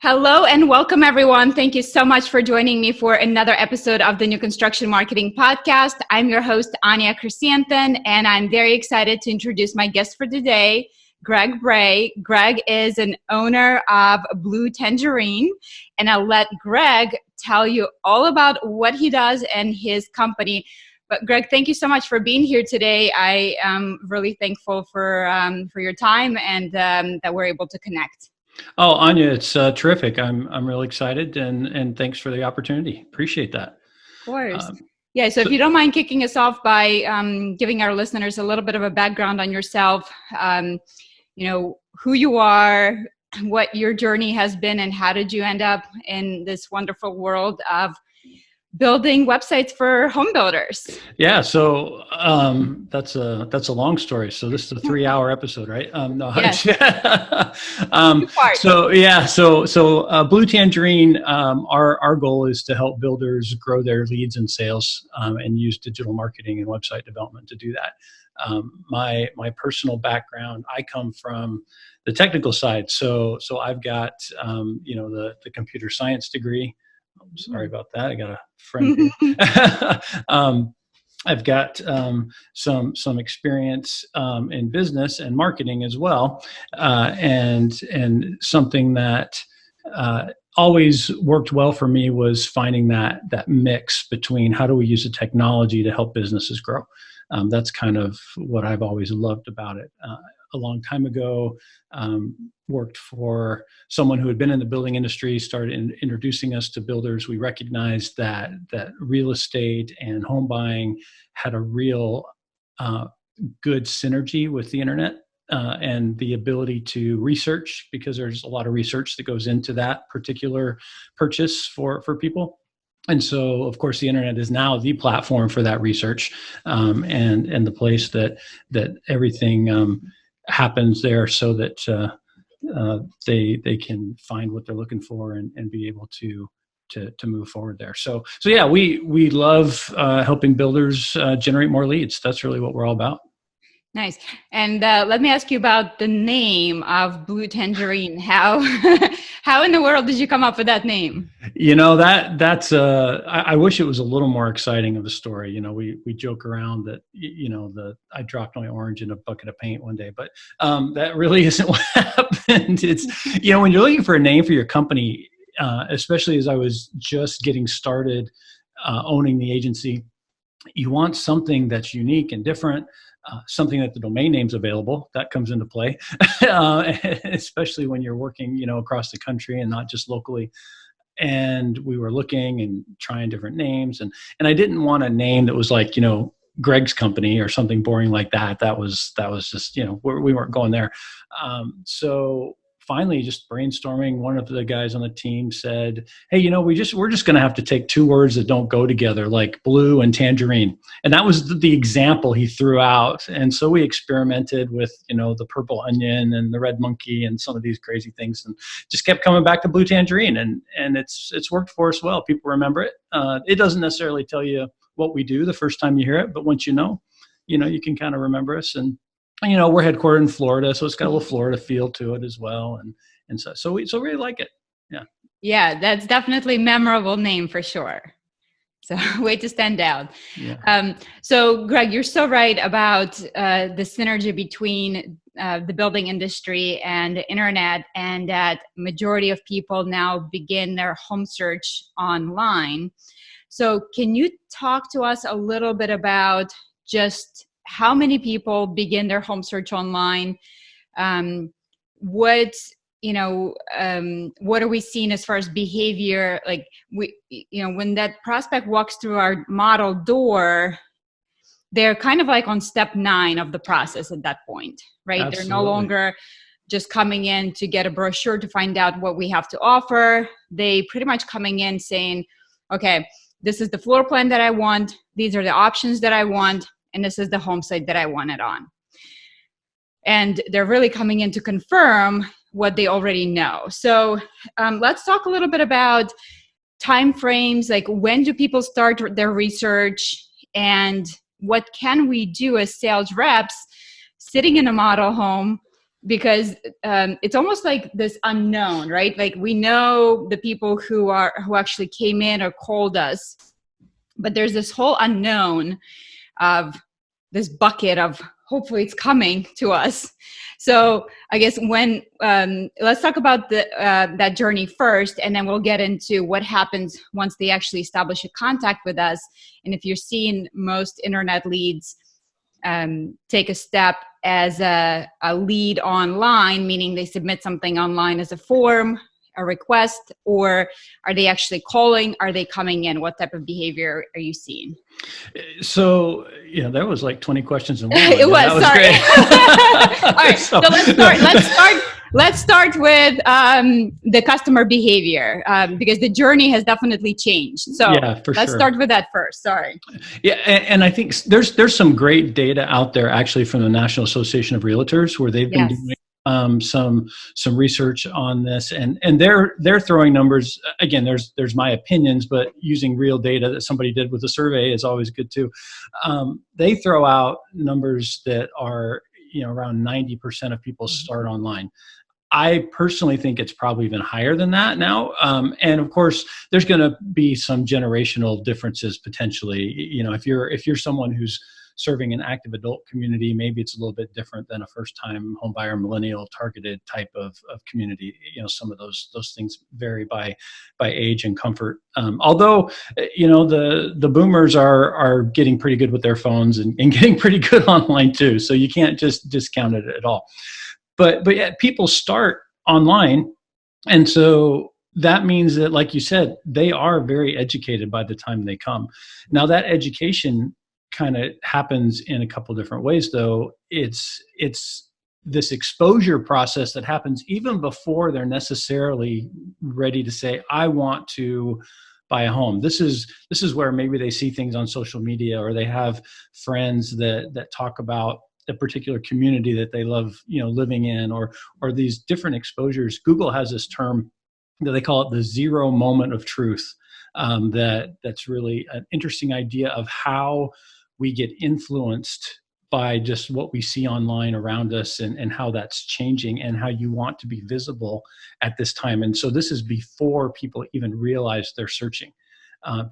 Hello and welcome, everyone. Thank you so much for joining me for another episode of the New Construction Marketing Podcast. I'm your host, Anya Chrysanthon, and I'm very excited to introduce my guest for today, Greg Bray. Greg is an owner of Blue Tangerine, and I'll let Greg tell you all about what he does and his company. But Greg, thank you so much for being here today. I am really thankful for your time and that we're able to connect. Oh, Anya, it's terrific. I'm really excited and thanks for the opportunity. Appreciate that. Of course. Yeah. So if you don't mind kicking us off by giving our listeners a little bit of a background on yourself, who you are, what your journey has been, and how did you end up in this wonderful world of building websites for home builders? Yeah, so that's a long story. So this is a 3-hour episode, right? Yes. So Blue Tangerine, our goal is to help builders grow their leads and sales and use digital marketing and website development to do that. My personal background, I come from the technical side. So I've got the computer science degree. Sorry about that. I got a friend here. I've got some experience in business and marketing as well, and something that always worked well for me was finding that mix between how do we use the technology to help businesses grow. That's kind of what I've always loved about it. A long time ago, worked for someone who had been in the building industry, started introducing us to builders. We recognized that real estate and home buying had a real good synergy with the internet and the ability to research, because there's a lot of research that goes into that particular purchase for people. And so, of course, the internet is now the platform for that research and the place that everything happens there, so that they can find what they're looking for and be able to move forward there. So yeah, we love helping builders generate more leads. That's really what we're all about. Nice. And let me ask you about the name of Blue Tangerine. How in the world did you come up with that name? That's I wish it was a little more exciting of a story. We joke around that I dropped my orange in a bucket of paint one day, but that really isn't what happened. It's when you're looking for a name for your company, especially as I was just getting started owning the agency, you want something that's unique and different. Something that the domain name's available, that comes into play, especially when you're working, across the country and not just locally. And we were looking and trying different names, and I didn't want a name that was like, Greg's company or something boring like that. That was just, we weren't going there. So finally, just brainstorming, one of the guys on the team said, hey, we're just going to have to take 2 words that don't go together, like blue and tangerine. And that was the example he threw out. And so we experimented with, the purple onion and the red monkey and some of these crazy things, and just kept coming back to Blue Tangerine. And it's worked for us well. People remember it. It doesn't necessarily tell you what we do the first time you hear it, but once you can kind of remember us. And we're headquartered in Florida, so it's got a little Florida feel to it as well, and so we really like it. Yeah. Yeah, that's definitely a memorable name for sure. So way to stand out. Yeah. So Greg, you're so right about the synergy between the building industry and the internet, and that majority of people now begin their home search online. So can you talk to us a little bit about just how many people begin their home search online? What are we seeing as far as behavior? Like when that prospect walks through our model door, they're kind of like on step 9 of the process at that point, right? Absolutely. They're no longer just coming in to get a brochure to find out what we have to offer. They pretty much coming in saying, okay, this is the floor plan that I want. These are the options that I want. And this is the home site that I want it on. And they're really coming in to confirm what they already know. So let's talk a little bit about timeframes, like when do people start their research, and what can we do as sales reps sitting in a model home because it's almost like this unknown, right? Like we know the people who actually came in or called us, but there's this whole unknown of this bucket of hopefully it's coming to us. So I guess when let's talk about that journey first, and then we'll get into what happens once they actually establish a contact with us. And if you're seeing most internet leads take a step as a lead online, meaning they submit something online as a form, a request, or are they actually calling? Are they coming in? What type of behavior are you seeing? So, yeah, that was like 20 questions in one. It was, that was sorry. Great. All right, so let's start with the customer behavior, because the journey has definitely changed. So yeah, let's start with that first. Sorry. Yeah, and I think there's some great data out there actually from the National Association of Realtors where they've been doing some research on this, and they're throwing numbers. Again, there's my opinions, but using real data that somebody did with a survey is always good too. They throw out numbers that are around 90% of people start online. I personally think it's probably even higher than that now. And of course, there's going to be some generational differences potentially. If you're someone who's serving an active adult community, maybe it's a little bit different than a first-time homebuyer millennial targeted type of community. Some of those things vary by age and comfort. Although, the boomers are getting pretty good with their phones and getting pretty good online too. So you can't just discount it at all. But yeah, people start online. And so that means that, like you said, they are very educated by the time they come. Now that education kind of happens in a couple different ways, though. It's this exposure process that happens even before they're necessarily ready to say, I want to buy a home. This is where maybe they see things on social media, or they have friends that talk about a particular community that they love, living in, or these different exposures. Google has this term that they call it the 0 moment of truth. That's really an interesting idea of how we get influenced by just what we see online around us, and how that's changing, and how you want to be visible at this time. And so this is before people even realize they're searching.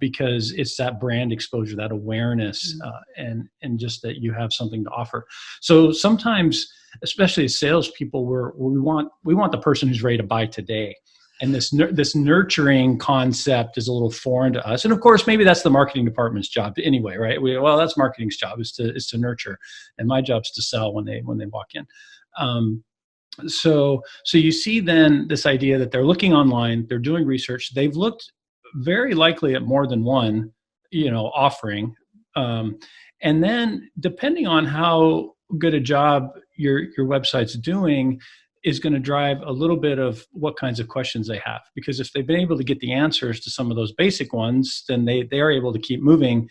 Because it's that brand exposure, that awareness, and just that you have something to offer. So sometimes, especially as salespeople, we want the person who's ready to buy today. And this nurturing concept is a little foreign to us. And of course, maybe that's the marketing department's job anyway, right? That's marketing's job is to nurture, and my job's to sell when they walk in. So you see then this idea that they're looking online, they're doing research, they've looked very likely at more than one, offering. And then depending on how good a job your website's doing is going to drive a little bit of what kinds of questions they have. Because if they've been able to get the answers to some of those basic ones, then they are able to keep moving.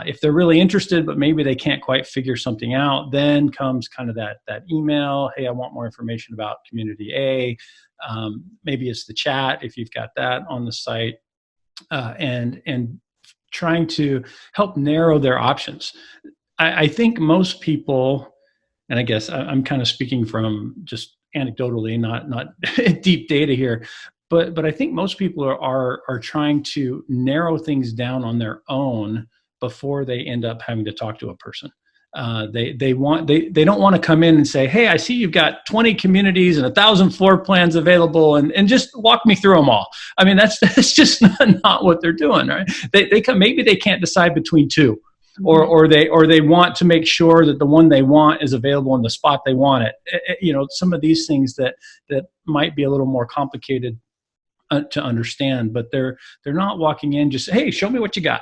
If they're really interested, but maybe they can't quite figure something out, then comes kind of that email. Hey, I want more information about community A. Maybe it's the chat if you've got that on the site. And trying to help narrow their options. I think most people, and I guess I'm kind of speaking from just anecdotally, not deep data here, but I think most people are trying to narrow things down on their own before they end up having to talk to a person. They don't want to come in and say, hey, I see you've got 20 communities and 1,000 floor plans available, and just walk me through them all. I mean, that's just not what they're doing, right? They come, maybe they can't decide between two, or they want to make sure that the one they want is available in the spot they want it. Some of these things that might be a little more complicated to understand, but they're not walking in just, hey, show me what you got.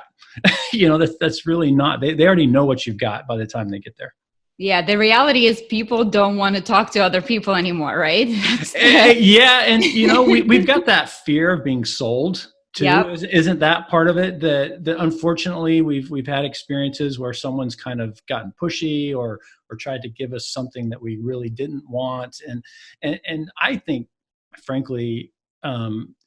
That's really not, they already know what you've got by the time they get there. Yeah, the reality is people don't want to talk to other people anymore, right? Yeah, and we've got that fear of being sold too. Yep. Isn't that part of it? That unfortunately we've had experiences where someone's kind of gotten pushy or tried to give us something that we really didn't want, and I think, frankly,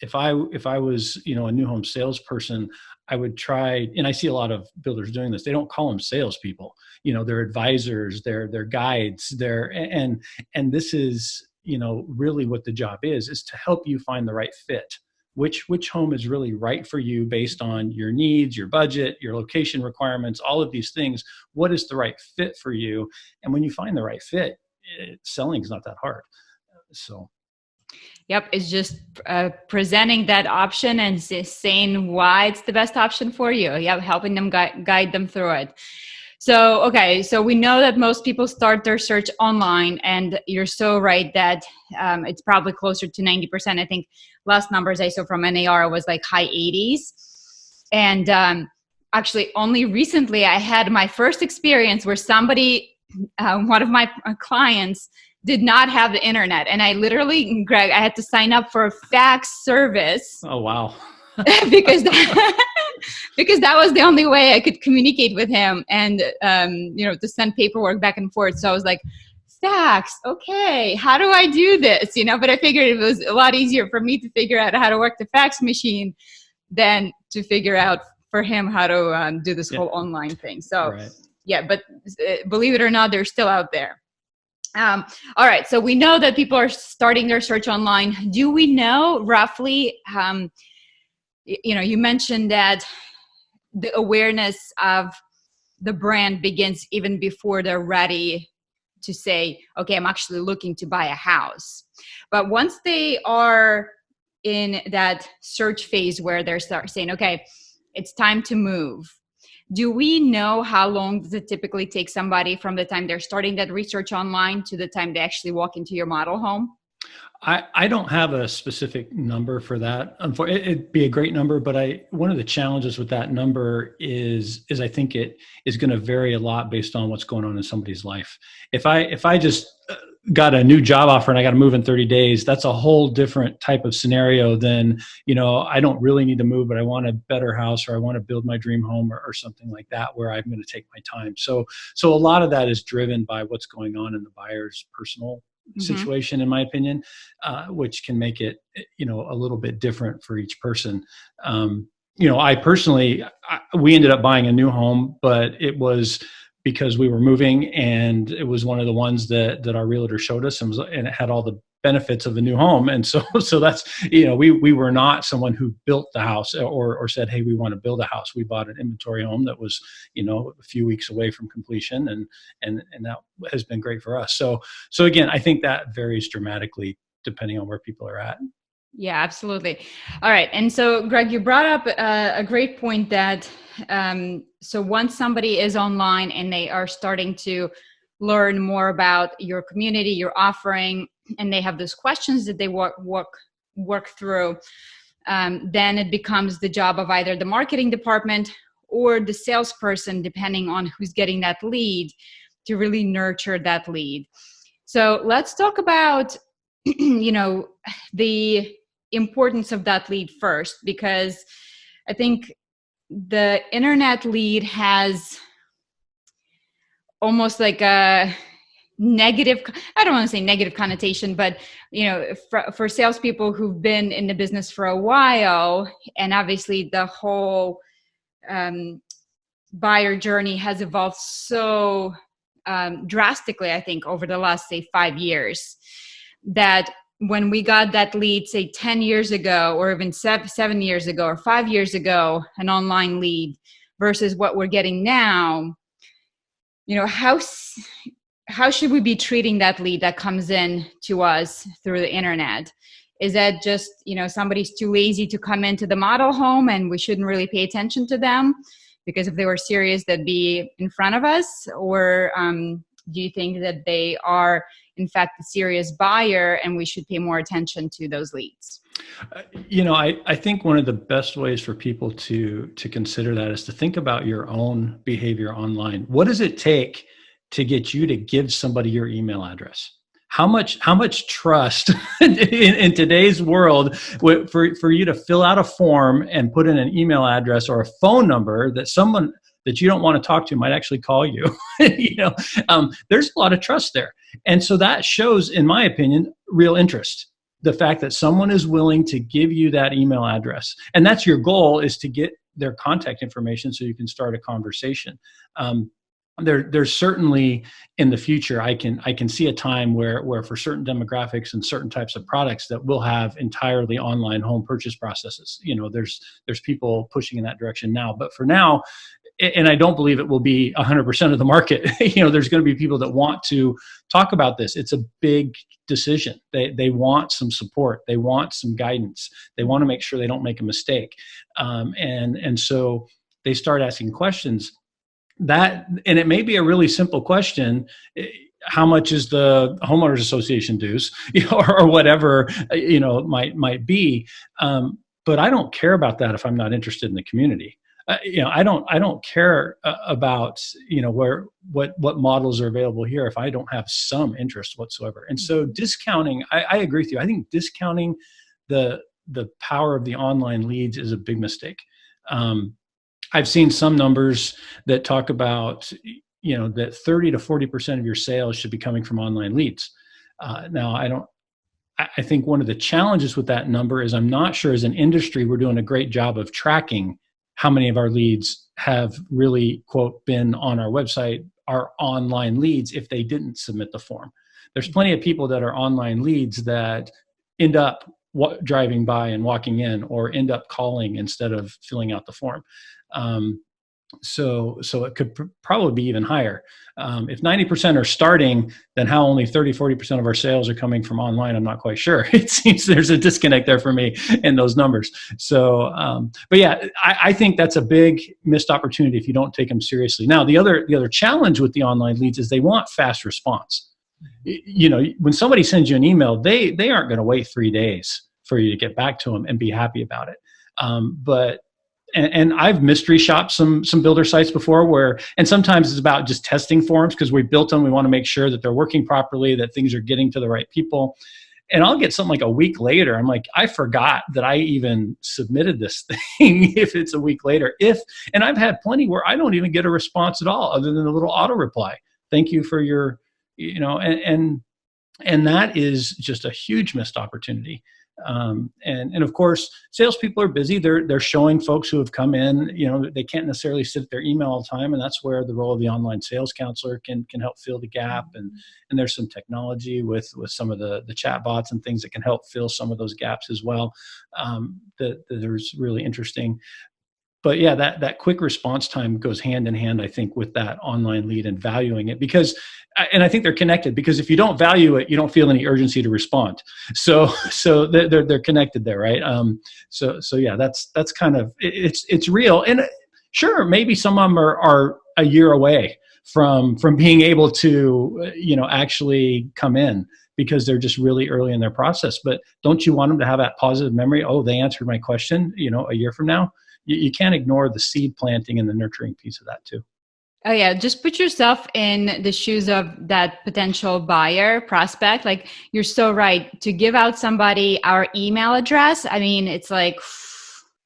if I was, a new home salesperson, I would try, and I see a lot of builders doing this. They don't call them salespeople. They're advisors, they're guides, and this is, really what the job is to help you find the right fit. Which home is really right for you based on your needs, your budget, your location requirements, all of these things. What is the right fit for you? And when you find the right fit, selling is not that hard. So. Yep, it's just presenting that option and saying why it's the best option for you. Yeah, helping them guide them through it. So, okay, so we know that most people start their search online, and you're so right that it's probably closer to 90%. I think last numbers I saw from NAR was like high 80s. And actually, only recently I had my first experience where somebody, one of my clients, did not have the internet. And I literally, Greg, I had to sign up for a fax service. Oh, wow. because that was the only way I could communicate with him and, to send paperwork back and forth. So I was like, fax, okay, how do I do this? But I figured it was a lot easier for me to figure out how to work the fax machine than to figure out for him how to do this whole online thing. So, right. Yeah, but believe it or not, they're still out there. All right, so we know that people are starting their search online. Do we know roughly, you mentioned that the awareness of the brand begins even before they're ready to say, okay, I'm actually looking to buy a house. But once they are in that search phase where they're saying, okay, it's time to move. Do we know how long does it typically take somebody from the time they're starting that research online to the time they actually walk into your model home? I don't have a specific number for that. It'd be a great number, but one of the challenges with that number is I think it is going to vary a lot based on what's going on in somebody's life. If I just got a new job offer and I got to move in 30 days, that's a whole different type of scenario than, I don't really need to move, but I want a better house, or I want to build my dream home, or something like that, where I'm going to take my time. So a lot of that is driven by what's going on in the buyer's personal situation, in my opinion, which can make it, a little bit different for each person. I personally, we ended up buying a new home, but it was because we were moving, and it was one of the ones that our realtor showed us, and it had all the benefits of a new home. And so that's, we were not someone who built the house or said, hey, we want to build a house. We bought an inventory home that was, a few weeks away from completion, and that has been great for us. So again, I think that varies dramatically depending on where people are at. Yeah, absolutely. All right. And so, Greg, you brought up a great point that so once somebody is online and they are starting to learn more about your community, your offering, and they have those questions that they work through, then it becomes the job of either the marketing department or the salesperson, depending on who's getting that lead, to really nurture that lead. So let's talk about, the importance of that lead first, because I think the internet lead has almost like a negative, I don't want to say negative connotation, but for salespeople who've been in the business for a while, and obviously the whole buyer journey has evolved so drastically, I think, over the last, say, 5 years, that when we got that lead, say 10 years ago, or even 7 years ago, or 5 years ago, an online lead versus what we're getting now, how should we be treating that lead that comes in to us through the internet? Is that just, somebody's too lazy to come into the model home and we shouldn't really pay attention to them? Because if they were serious, they'd be in front of us? Or do you think that they are, in fact, a serious buyer and we should pay more attention to those leads? I think one of the best ways for people to consider that is to think about your own behavior online. What does it take to get you to give somebody your email address? How much trust in today's world for you to fill out a form and put in an email address or a phone number that someone that you don't want to talk to might actually call you? There's a lot of trust there. And so that shows, in my opinion, real interest. the fact that someone is willing to give you that email address, and that's your goal, is to get their contact information so you can start a conversation. There's certainly in the future, I can see a time where for certain demographics and certain types of products that will have entirely online home purchase processes. There's people pushing in that direction now, but for now, and I don't believe it will be 100% of the market. There's going to be people that want to talk about this. It's a big decision. They want some support. They want some guidance. They want to make sure they don't make a mistake. And so they start asking questions. And it may be a really simple question. How much is the homeowners association dues, or whatever, might be. But I don't care about that if I'm not interested in the community. I don't care about, what models are available here if I don't have some interest whatsoever. And so discounting, I agree with you. I think discounting the power of the online leads is a big mistake. I've seen some numbers that talk about, that 30 to 40% of your sales should be coming from online leads. Now, I think one of the challenges with that number is I'm not sure as an industry we're doing a great job of tracking how many of our leads have really, quote, been on our website, our online leads, if they didn't submit the form. There's plenty of people that are online leads that end up driving by and walking in, or end up calling instead of filling out the form. So it could probably be even higher. If 90% are starting, then how only 30, 40% of our sales are coming from online, I'm not quite sure. It seems there's a disconnect there for me in those numbers. So, but yeah, I think that's a big missed opportunity if you don't take them seriously. Now, the other challenge with the online leads is they want fast response. When somebody sends you an email, they aren't going to wait 3 days for you to get back to them and be happy about it. And I've mystery shopped some builder sites before and sometimes it's about just testing forms because we built them. We want to make sure that they're working properly, that things are getting to the right people. And I'll get something like a week later. I'm like, I forgot that I even submitted this thing if it's a week later. And I've had plenty where I don't even get a response at all other than a little auto reply. Thank you for your, and that is just a huge missed opportunity. And of course, salespeople are busy. They're showing folks who have come in, they can't necessarily sit at their email all the time. And that's where the role of the online sales counselor can help fill the gap. And there's some technology with some of the chat bots and things that can help fill some of those gaps as well. That there's really interesting. But yeah, that quick response time goes hand in hand, I think, with that online lead and valuing it and I think they're connected because if you don't value it, you don't feel any urgency to respond. So they're connected there, right? So yeah, that's kind of, it's real. And sure, maybe some of them are a year away from being able to, actually come in because they're just really early in their process. But don't you want them to have that positive memory? Oh, they answered my question, a year from now. You can't ignore the seed planting and the nurturing piece of that too. Oh yeah, just put yourself in the shoes of that potential buyer prospect. Like, you're so right. To give out somebody our email address, I mean, it's like,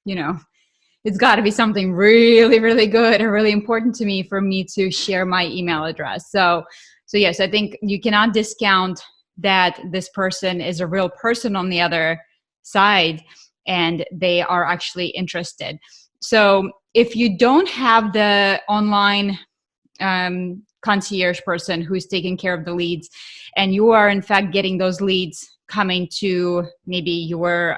it's got to be something really, really good or really important to me for me to share my email address. So yes, I think you cannot discount that this person is a real person on the other side and they are actually interested. So if you don't have the online concierge person who's taking care of the leads, and you are in fact getting those leads coming to maybe your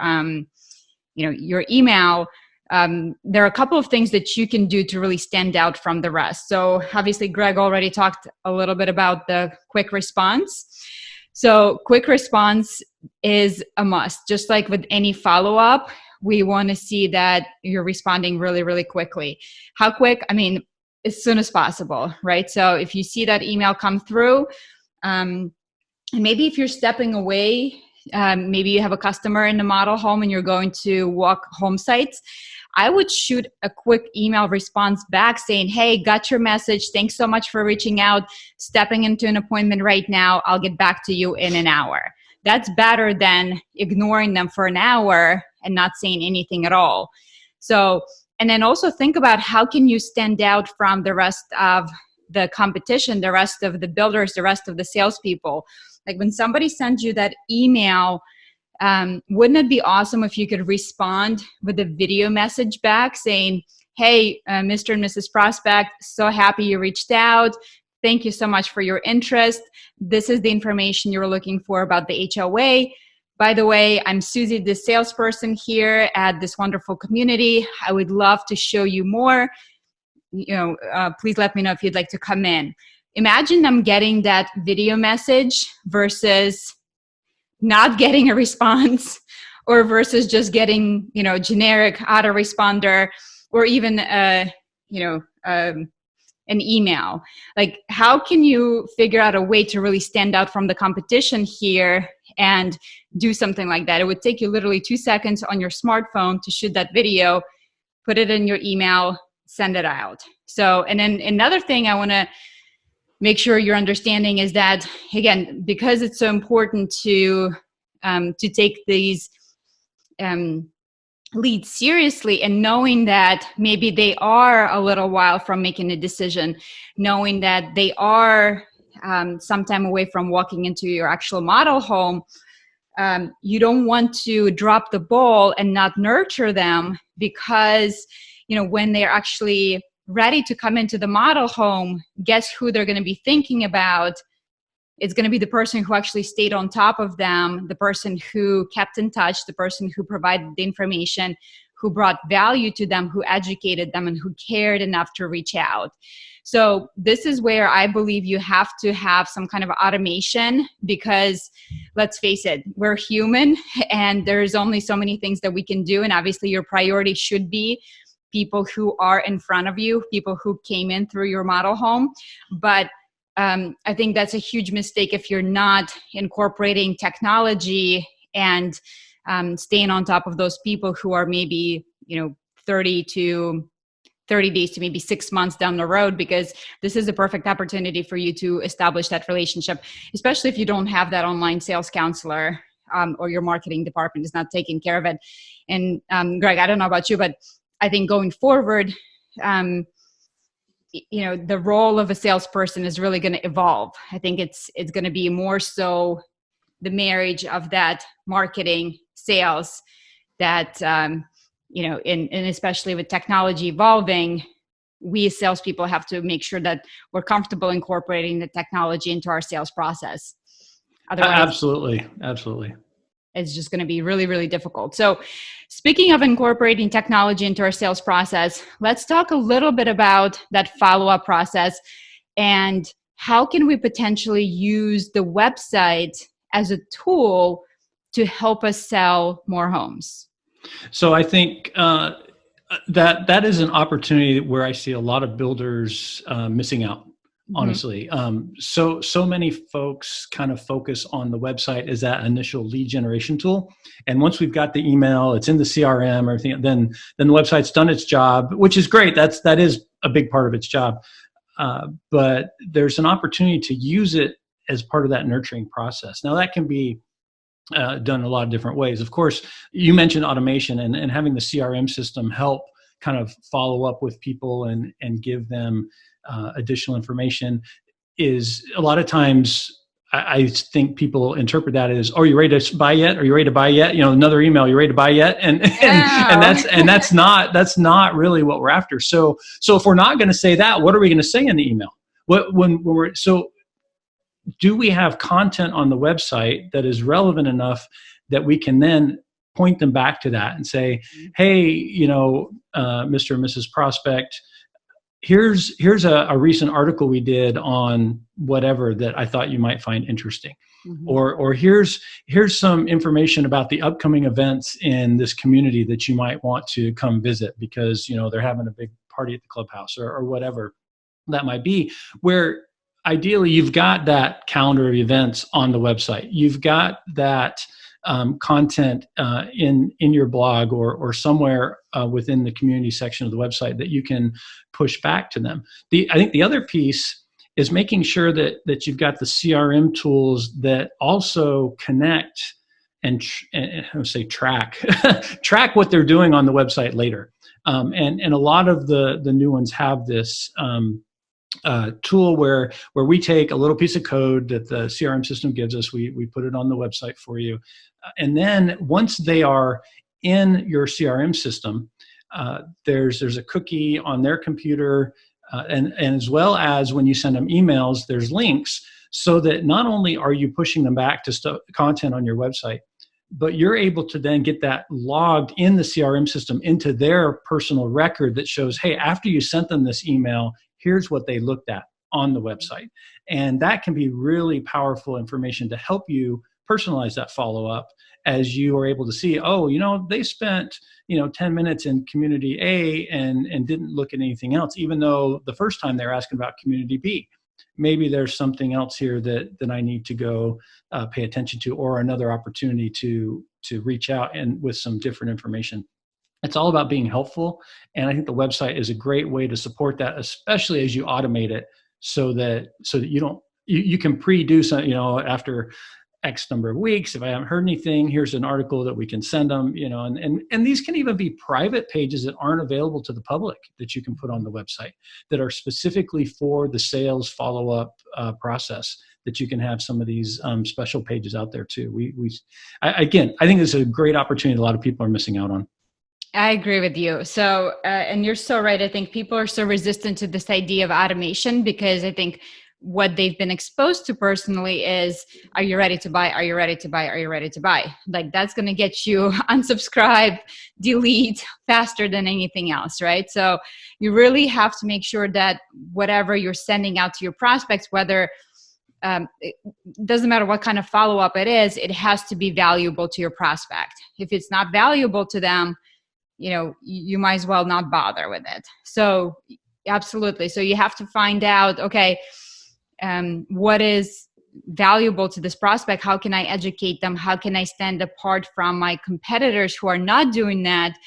email, there are a couple of things that you can do to really stand out from the rest. So obviously, Greg already talked a little bit about the quick response. So quick response is a must. Just like with any follow-up, we want to see that you're responding really, really quickly. How quick? I mean, as soon as possible, right? So if you see that email come through, and maybe if you're stepping away, maybe you have a customer in the model home and you're going to walk home sites, I would shoot a quick email response back saying, hey, got your message. Thanks so much for reaching out. Stepping into an appointment right now. I'll get back to you in an hour. That's better than ignoring them for an hour and not saying anything at all. So, and then also think about how can you stand out from the rest of the competition, the rest of the builders, the rest of the salespeople. Like when somebody sends you that email wouldn't it be awesome if you could respond with a video message back saying, hey, Mr. and Mrs. Prospect, so happy you reached out. Thank you so much for your interest. This is the information you're looking for about the HOA. By the way, I'm Susie, the salesperson here at this wonderful community. I would love to show you more. Please let me know if you'd like to come in. Imagine them getting that video message versus not getting a response, or versus just getting, generic autoresponder, or even, an email. Like, how can you figure out a way to really stand out from the competition here and do something like that? It would take you literally 2 seconds on your smartphone to shoot that video, put it in your email, send it out. So, and then another thing I want to make sure you're understanding is that, again, because it's so important to take these leads seriously, and knowing that maybe they are a little while from making a decision, knowing that they are some time away from walking into your actual model home, you don't want to drop the ball and not nurture them, because when they're actually ready to come into the model home, guess who they're going to be thinking about? It's going to be the person who actually stayed on top of them, the person who kept in touch, the person who provided the information, who brought value to them, who educated them, and who cared enough to reach out. So this is where I believe you have to have some kind of automation, because let's face it, we're human and there's only so many things that we can do. And obviously your priority should be people who are in front of you, people who came in through your model home. But I think that's a huge mistake if you're not incorporating technology and staying on top of those people who are maybe 30 days to maybe 6 months down the road, because this is a perfect opportunity for you to establish that relationship, especially if you don't have that online sales counselor or your marketing department is not taking care of it. And Greg, I don't know about you, but I think going forward, the role of a salesperson is really going to evolve. I think it's going to be more so the marriage of that marketing, sales, that and especially with technology evolving, we as salespeople have to make sure that we're comfortable incorporating the technology into our sales process. Otherwise, absolutely. It's just going to be really, really difficult. So speaking of incorporating technology into our sales process, let's talk a little bit about that follow-up process and how can we potentially use the website as a tool to help us sell more homes. So I think that is an opportunity where I see a lot of builders missing out. Honestly. So many folks kind of focus on the website as that initial lead generation tool. And once we've got the email, it's in the CRM, everything, then the website's done its job, which is great. That is a big part of its job. But there's an opportunity to use it as part of that nurturing process. Now that can be done a lot of different ways. Of course, you mentioned automation and having the CRM system help kind of follow up with people and give them additional information is a lot of times I think people interpret that as, "Oh, you ready to buy yet? Are you ready to buy yet?" Another email, "You ready to buy yet?" And that's not really what we're after. So if we're not going to say that, what are we going to say in the email? Do we have content on the website that is relevant enough that we can then point them back to that and say, "Hey, Mr. and Mrs. Prospect, here's a recent article we did on whatever that I thought you might find interesting." Or here's some information about the upcoming events in this community that you might want to come visit because they're having a big party at the clubhouse or whatever that might be, where ideally you've got that calendar of events on the website. You've got that content in your blog or somewhere within the community section of the website that you can push back to them. I think the other piece is making sure that you've got the CRM tools that also connect and track track what they're doing on the website later. And a lot of the new ones have this tool where we take a little piece of code that the CRM system gives us, we put it on the website for you, And then once they are in your CRM system, there's a cookie on their computer, and as well as when you send them emails, there's links, so that not only are you pushing them back to content on your website, but you're able to then get that logged in the CRM system into their personal record that shows, hey, after you sent them this email, here's what they looked at on the website. And that can be really powerful information to help you personalize that follow-up, as you are able to see, oh, they spent 10 minutes in community A and didn't look at anything else, even though the first time they were asking about community B. Maybe there's something else here that I need to go pay attention to, or another opportunity to reach out and with some different information. It's all about being helpful, and I think the website is a great way to support that, especially as you automate it, so that you can pre-do some, after X number of weeks, if I haven't heard anything, here's an article that we can send them, and these can even be private pages that aren't available to the public that you can put on the website that are specifically for the sales follow-up process, that you can have some of these special pages out there too. I think this is a great opportunity a lot of people are missing out on. I agree with you. So, and you're so right. I think people are so resistant to this idea of automation because I think what they've been exposed to personally is, are you ready to buy? Are you ready to buy? Are you ready to buy? Like, that's going to get you unsubscribe, delete faster than anything else, right? So you really have to make sure that whatever you're sending out to your prospects, whether it doesn't matter what kind of follow-up it is, it has to be valuable to your prospect. If it's not valuable to them, you might as well not bother with it. So absolutely. So you have to find out, okay, what is valuable to this prospect? How can I educate them? How can I stand apart from my competitors who are not doing that?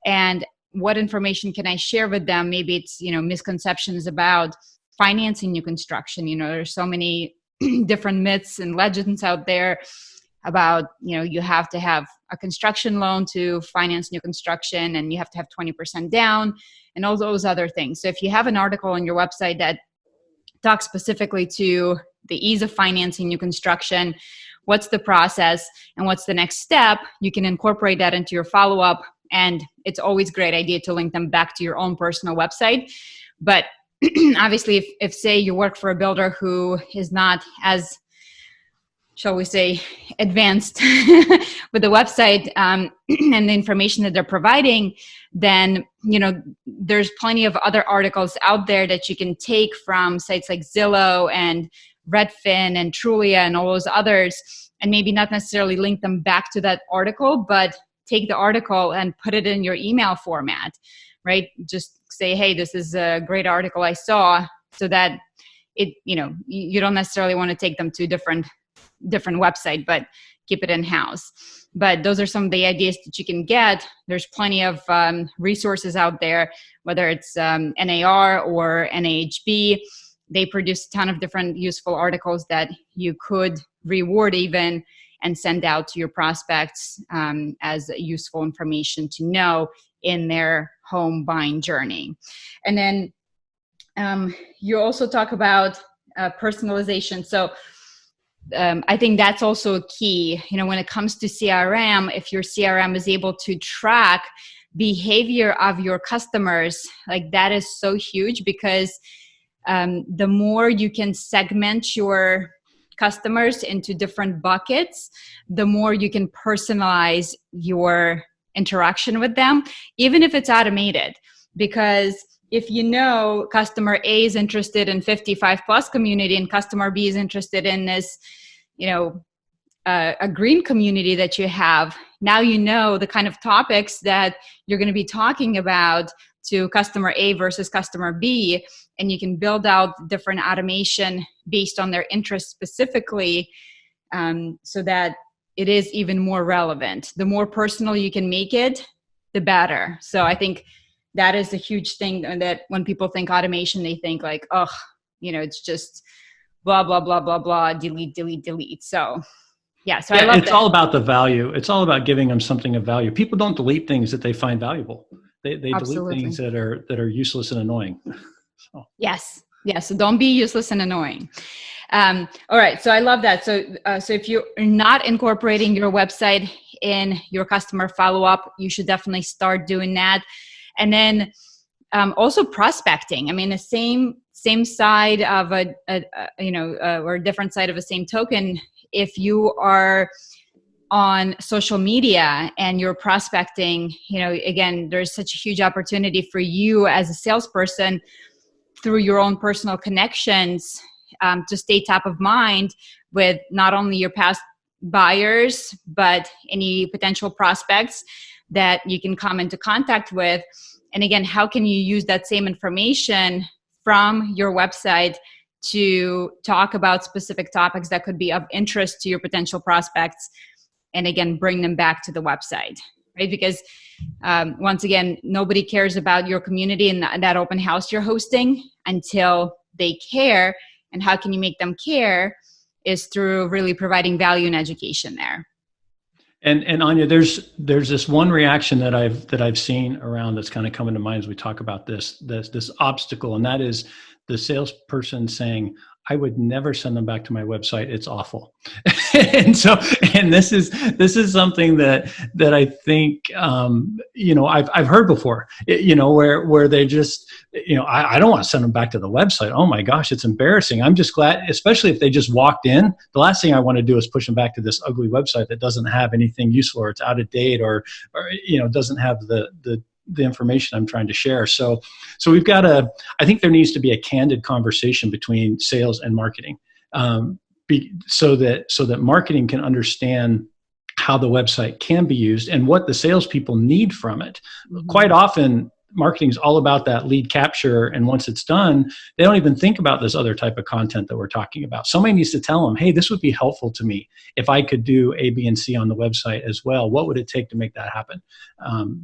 And what information can I share with them? Maybe it's, misconceptions about financing new construction. There's so many different myths and legends out there about, you have to have a construction loan to finance new construction, and you have to have 20% down and all those other things. So if you have an article on your website that talks specifically to the ease of financing new construction, what's the process and what's the next step, you can incorporate that into your follow-up. And it's always a great idea to link them back to your own personal website. But obviously, if say you work for a builder who is not as, shall we say, advanced with the website and the information that they're providing, then, there's plenty of other articles out there that you can take from sites like Zillow and Redfin and Trulia and all those others, and maybe not necessarily link them back to that article, but take the article and put it in your email format, right? Just say, hey, this is a great article I saw, so that it, you don't necessarily want to take them to different website, but keep it in-house. But those are some of the ideas that you can get. There's plenty of resources out there, whether it's NAR or NAHB. They produce a ton of different useful articles that you could reward even and send out to your prospects as useful information to know in their home buying journey. And then you also talk about personalization. So I think that's also a key, when it comes to CRM. If your CRM is able to track behavior of your customers, like, that is so huge, because the more you can segment your customers into different buckets, the more you can personalize your interaction with them, even if it's automated. Because if customer A is interested in 55 plus community and customer B is interested in this, a green community that you have, now the kind of topics that you're going to be talking about to customer A versus customer B, and you can build out different automation based on their interests specifically, so that it is even more relevant. The more personal you can make it, the better. So I think that is a huge thing, that when people think automation, they think like, it's just blah, blah, blah, blah, blah, delete, delete, delete. So I love that. It's all about the value. It's all about giving them something of value. People don't delete things that they find valuable. They delete things that are useless and annoying. So. Yes. So don't be useless and annoying. All right. So I love that. So, so if you're not incorporating your website in your customer follow-up, you should definitely start doing that. And then also prospecting. I mean, the same side of or a different side of the same token. If you are on social media and you're prospecting, again, there's such a huge opportunity for you as a salesperson through your own personal connections to stay top of mind with not only your past buyers, but any potential prospects that you can come into contact with. And again, how can you use that same information from your website to talk about specific topics that could be of interest to your potential prospects, and again, bring them back to the website, right? Because once again, nobody cares about your community and that open house you're hosting until they care. And how can you make them care is through really providing value and education there. And Anya, there's this one reaction that I've seen around that's kind of coming to mind as we talk about this obstacle, and that is the salesperson saying, I would never send them back to my website. It's awful. and this is something that I think, I've heard before, where they just, I don't want to send them back to the website. Oh my gosh, it's embarrassing. I'm just glad, especially if they just walked in, the last thing I want to do is push them back to this ugly website that doesn't have anything useful, or it's out of date, or doesn't have the information I'm trying to share. So we've got I think there needs to be a candid conversation between sales and marketing, so that marketing can understand how the website can be used and what the salespeople need from it. Mm-hmm. Quite often, marketing is all about that lead capture, and once it's done, they don't even think about this other type of content that we're talking about. Somebody needs to tell them, hey, this would be helpful to me if I could do A, B, and C on the website as well. What would it take to make that happen?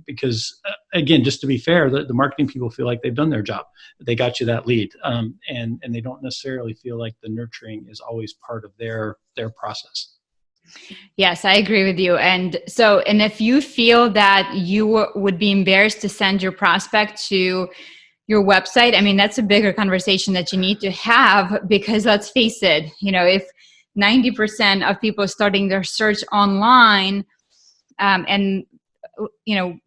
Because again, just to be fair, the marketing people feel like they've done their job. They got you that lead, and they don't necessarily feel like the nurturing is always part of their process. Yes, I agree with you. And if you feel that you would be embarrassed to send your prospect to your website, I mean, that's a bigger conversation that you need to have, because let's face it, if 90% of people are starting their search online, and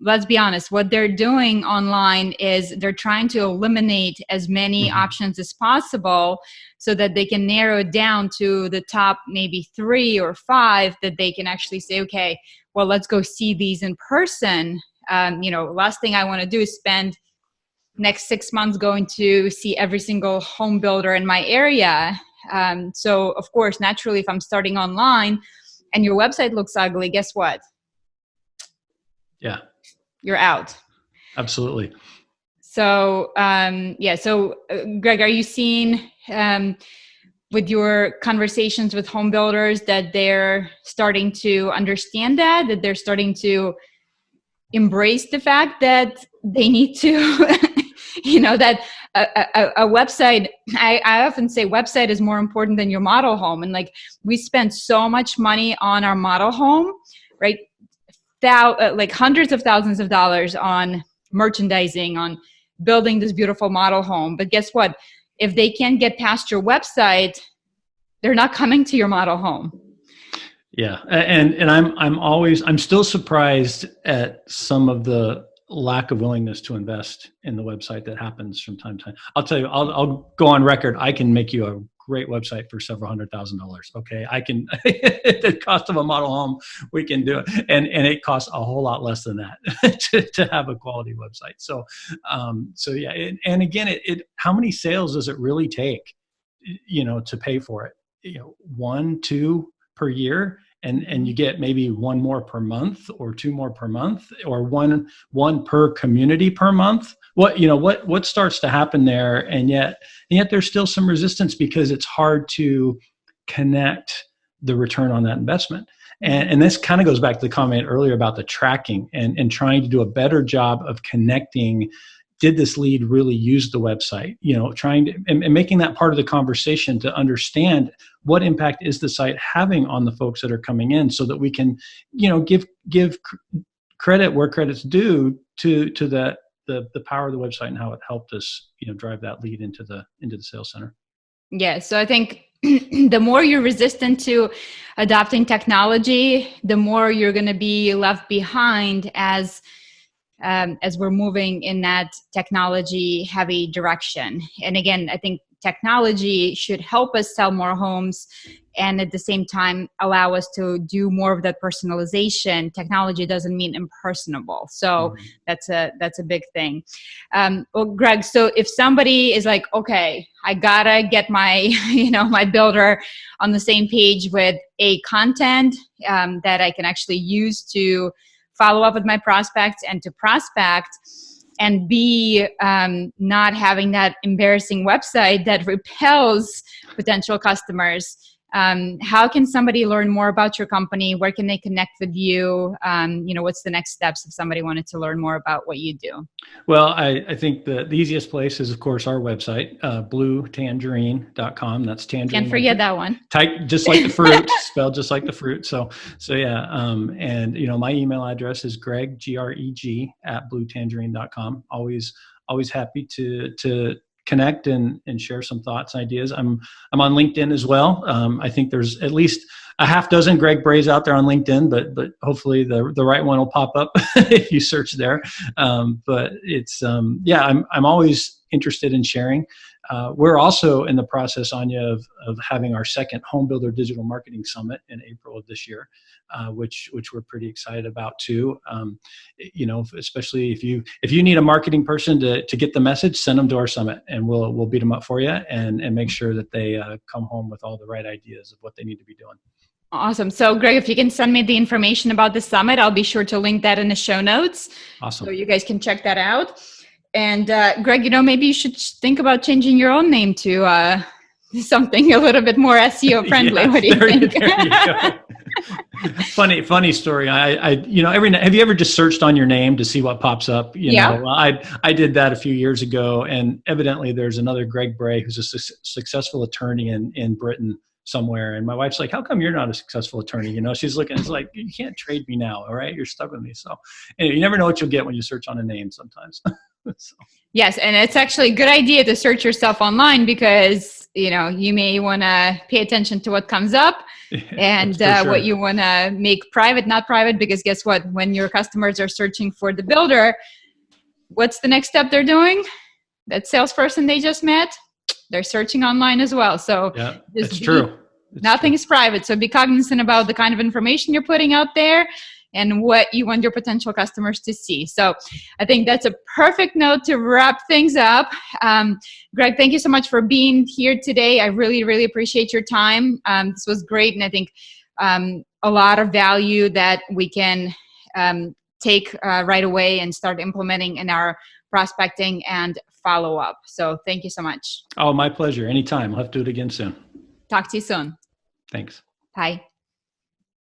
let's be honest, what they're doing online is they're trying to eliminate as many options as possible so that they can narrow it down to the top maybe 3 or 5 that they can actually say, okay, well, let's go see these in person. Last thing I want to do is spend next 6 months going to see every single home builder in my area. So of course, naturally, if I'm starting online and your website looks ugly, guess what? Yeah. You're out. Absolutely. So, So Greg, are you seeing with your conversations with home builders that they're starting to understand that they're starting to embrace the fact that they need to, that a website, I often say website is more important than your model home. And like, we spend so much money on our model home, right? Like hundreds of thousands of dollars on merchandising, on building this beautiful model home. But guess what? If they can't get past your website, they're not coming to your model home. Yeah. And I'm still surprised at some of the lack of willingness to invest in the website that happens from time to time. I'll tell you, I'll go on record. I can make you a great website for several $100,000. Okay. I can, at the cost of a model home, we can do it. And it costs a whole lot less than that to have a quality website. So yeah. And again, how many sales does it really take, to pay for it? 1, 2 per year. And you get maybe 1 more per month, or 2 more per month, or one per community per month. What starts to happen there? And yet there's still some resistance, because it's hard to connect the return on that investment. And this kind of goes back to the comment earlier about the tracking and trying to do a better job of connecting. Did this lead really use the website? Trying to and making that part of the conversation to understand what impact is the site having on the folks that are coming in, so that we can, give credit where credit's due to the power of the website and how it helped us, drive that lead into the sales center. Yeah. So I think the more you're resistant to adopting technology, the more you're going to be left behind as we're moving in that technology heavy direction. And again, I think technology should help us sell more homes and at the same time allow us to do more of that personalization. Technology doesn't mean impersonable. So that's a big thing. Well, Greg, so if somebody is like, okay, I gotta get my, my builder on the same page with content that I can actually use to follow up with my prospects and to prospect, and B, not having that embarrassing website that repels potential customers. How can somebody learn more about your company? Where can they connect with you? What's the next steps if somebody wanted to learn more about what you do? Well, I think the easiest place is, of course, our website, bluetangerine.com. That's Tangerine. Can't forget that one. Type just like the fruit, spelled just like the fruit. So yeah. And my email address is Greg, Greg @bluetangerine.com. Always happy to connect and share some thoughts and ideas. I'm on LinkedIn as well. I think there's at least a half dozen Greg Brays out there on LinkedIn, but hopefully the right one will pop up if you search there. But it's I'm always interested in sharing. We're also in the process, Anya, of having our second Home Builder Digital Marketing Summit in April of this year, which we're pretty excited about too. Especially if you need a marketing person to get the message, send them to our summit, and we'll beat them up for you and make sure that they come home with all the right ideas of what they need to be doing. Awesome. So, Greg, if you can send me the information about the summit, I'll be sure to link that in the show notes. Awesome. So you guys can check that out. And Greg, maybe you should think about changing your own name to something a little bit more SEO friendly. What do you think? There you go. Funny story. Have you ever just searched on your name to see what pops up? I did that a few years ago, and evidently there's another Greg Bray who's a successful attorney in Britain somewhere. And my wife's like, how come you're not a successful attorney? She's looking, it's like, you can't trade me now. All right. You're stuck with me. So anyway, you never know what you'll get when you search on a name sometimes. So. Yes. And it's actually a good idea to search yourself online because, you may want to pay attention to what comes up and sure. What you want to make private, not private, because guess what? When your customers are searching for the builder, what's the next step they're doing? That salesperson they just met, they're searching online as well. So yeah, it's true. Nothing is private. So be cognizant about the kind of information you're putting out there and what you want your potential customers to see. So I think that's a perfect note to wrap things up. Greg, thank you so much for being here today. I really, really appreciate your time. This was great. And I think a lot of value that we can take right away and start implementing in our prospecting and follow up. So thank you so much. Oh, my pleasure. Anytime. We'll have to do it again soon. Talk to you soon. Thanks. Bye.